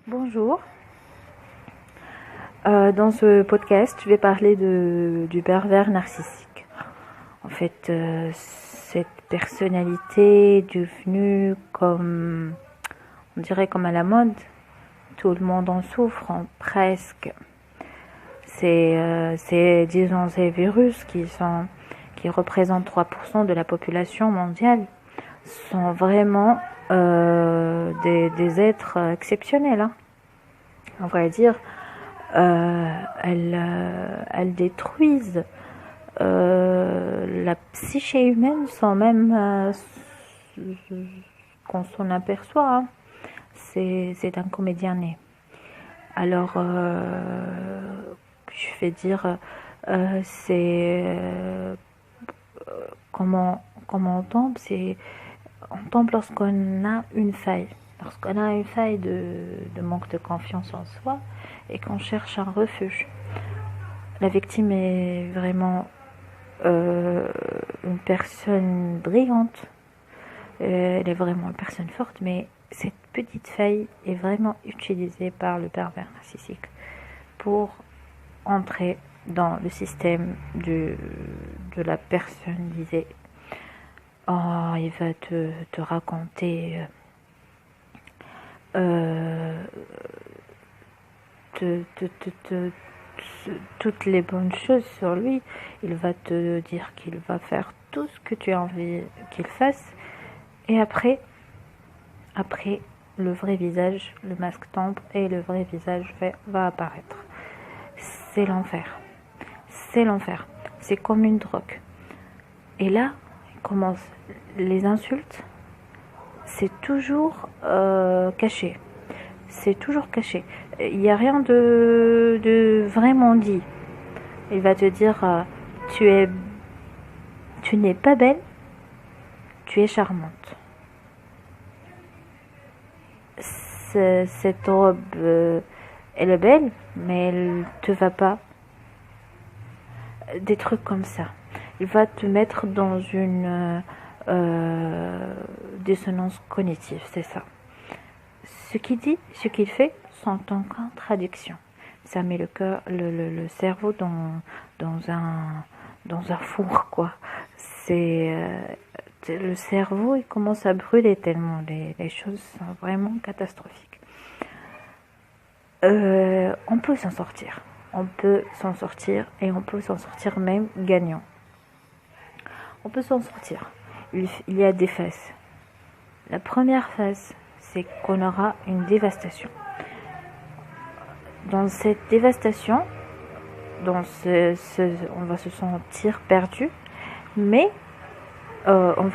Bonjour. Dans ce podcast, je vais parler du pervers narcissique. En fait, cette personnalité devenue comme, on dirait comme à la mode, tout le monde en souffre, presque. Disons, ces virus qui représentent 3% de la population mondiale sont vraiment des êtres exceptionnels, hein. On va dire, elles détruisent la psyché humaine sans même qu'on s'en aperçoit, hein. C'est un comédien né. Alors, je vais dire, comment on tombe, on tombe lorsqu'on a une faille. Lorsqu'on a une faille de manque de confiance en soi et qu'on cherche un refuge. La victime est vraiment une personne brillante. Elle est vraiment une personne forte, mais cette petite faille est vraiment utilisée par le pervers narcissique pour entrer dans le système de la personne visée. Oh, il va te raconter toutes les bonnes choses sur lui. Il va te dire qu'il va faire tout ce que tu as envie qu'il fasse. Et après, le vrai visage, le masque tombe et le vrai visage va apparaître. C'est l'enfer. C'est l'enfer. C'est comme une drogue. Et là, il commence les insultes. C'est toujours caché. C'est toujours caché. Il n'y a rien de vraiment dit. Il va te dire tu n'es pas belle, tu es charmante. Cette robe, elle est belle, mais elle te va pas. Des trucs comme ça. Il va te mettre dans une dissonance cognitive, c'est ça. Ce qu'il dit, ce qu'il fait sont en contradiction. Ça met le cerveau dans un four, quoi. Le cerveau, il commence à brûler tellement les choses sont vraiment catastrophiques. On peut s'en sortir. On peut s'en sortir et on peut s'en sortir même gagnant. On peut s'en sortir. Il y a des phases. La première phase, c'est qu'on aura une dévastation. Dans cette dévastation, on va se sentir perdu, mais on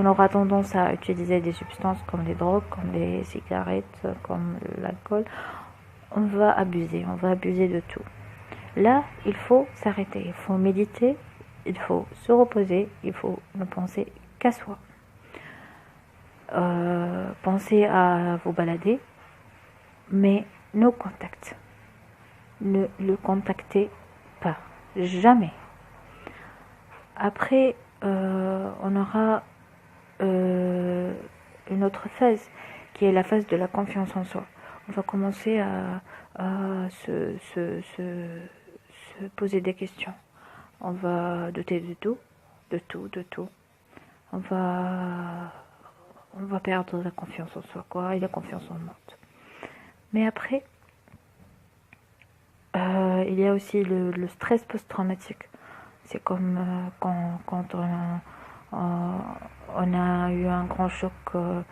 aura tendance à utiliser des substances comme les drogues, comme les cigarettes, comme l'alcool. On va abuser de tout. Là, il faut s'arrêter, il faut méditer, il faut se reposer, il faut ne penser qu'à soi. Pensez à vous balader, mais no contact. Ne le contactez pas, jamais. Après, on aura une autre phase qui est la phase de la confiance en soi. On va commencer à se poser des questions. On va douter de tout. On va perdre la confiance en soi, quoi, et la confiance en monde. Mais après, il y a aussi le stress post-traumatique. C'est comme quand on a eu un grand choc, un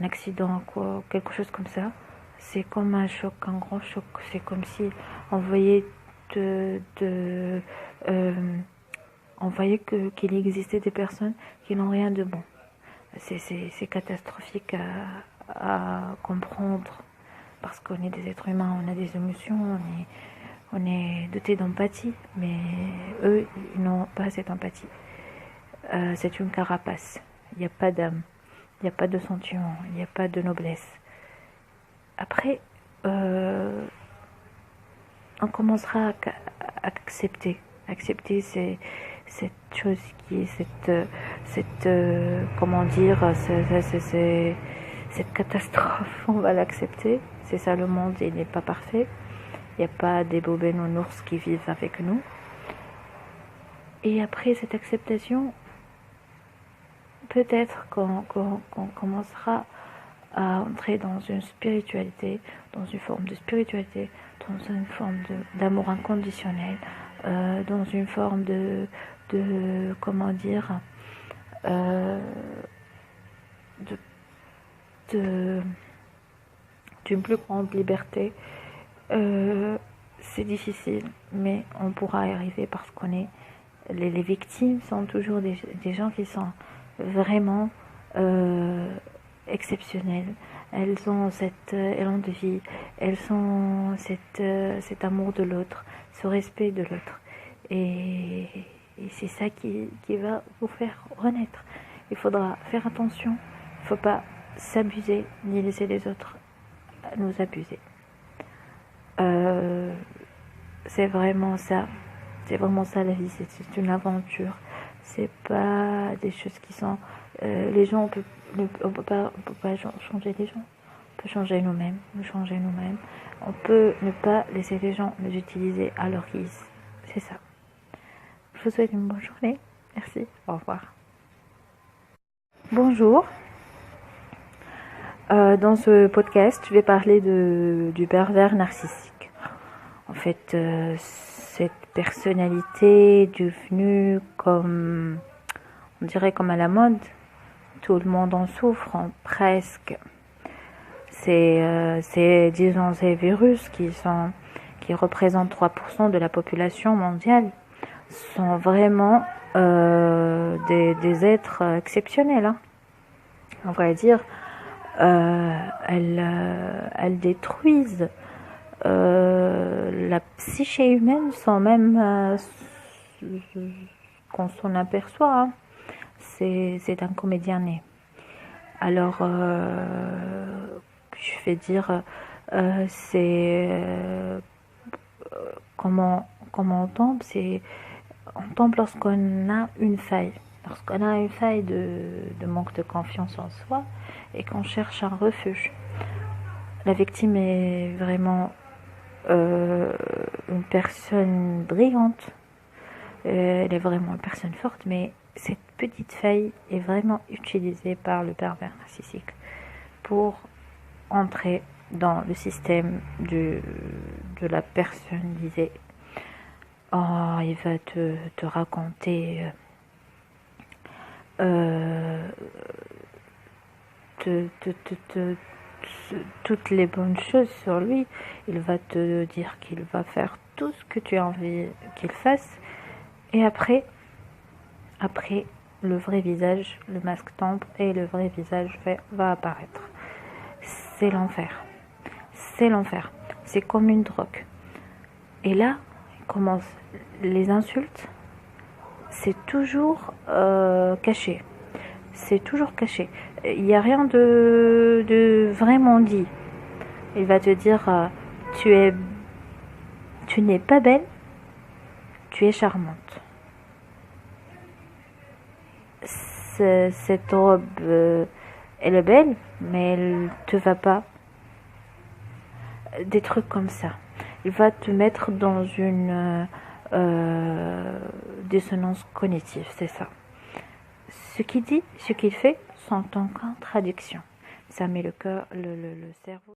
accident, quoi, quelque chose comme ça. C'est comme un choc, un grand choc. C'est comme si on voyait on voyait qu'il existait des personnes qui n'ont rien de bon. C'est catastrophique à comprendre parce qu'on est des êtres humains, on a des émotions, on est doté d'empathie, mais eux, ils n'ont pas cette empathie. C'est une carapace. Il n'y a pas d'âme, il n'y a pas de sentiment, il n'y a pas de noblesse. Après, on commencera à accepter cette chose qui est comment dire, cette catastrophe, on va l'accepter. C'est ça, le monde, il n'est pas parfait. Il n'y a pas des bobets nounours qui vivent avec nous. Et après cette acceptation, peut-être qu'on commencera à entrer dans une spiritualité, dans une forme de spiritualité, dans une forme d'amour inconditionnel, dans une forme comment dire, d'une plus grande liberté. C'est difficile, mais on pourra y arriver parce qu'on est les victimes sont toujours des gens qui sont vraiment exceptionnelles. Elles ont cet élan de vie, elles ont cet amour de l'autre, ce respect de l'autre. Et c'est ça qui va vous faire renaître. Il faudra faire attention, il ne faut pas s'abuser ni laisser les autres nous abuser. C'est vraiment ça la vie, c'est une aventure. C'est pas des choses qui sont les gens, on peut pas changer les gens, on peut changer nous-mêmes, on peut ne pas laisser les gens nous utiliser à leur guise. C'est ça. Je vous souhaite une bonne journée. Merci, au revoir. Bonjour. Dans ce podcast, je vais parler du pervers narcissique. En fait, cette personnalité devenue comme, on dirait comme à la mode, tout le monde en souffre, presque. Disons, ces virus qui représentent 3% de la population mondiale sont vraiment des êtres exceptionnels. Hein. On va dire, elles détruisent la psyché humaine sans même qu'on s'en aperçoit. Hein. C'est un comédien né. Alors, je vais dire, comment on tombe, on tombe lorsqu'on a une faille. Lorsqu'on a une faille de manque de confiance en soi et qu'on cherche un refuge. La victime est vraiment une personne brillante, elle est vraiment une personne forte, mais cette petite faille est vraiment utilisée par le pervers narcissique pour entrer dans le système de la personne disait. Oh, il va te raconter toutes les bonnes choses sur lui. Il va te dire qu'il va faire tout ce que tu as envie qu'il fasse. Et après, le vrai visage, le masque tombe et le vrai visage va apparaître. C'est l'enfer. C'est l'enfer. C'est comme une drogue. Et là, commence les insultes. C'est toujours caché. C'est toujours caché. Il n'y a rien de vraiment dit. Il va te dire tu n'es pas belle, tu es charmante. Cette robe, elle est belle, mais elle te va pas. Des trucs comme ça. Il va te mettre dans une dissonance cognitive, c'est ça. Ce qu'il dit, ce qu'il fait sont en contradiction. Ça met le cerveau.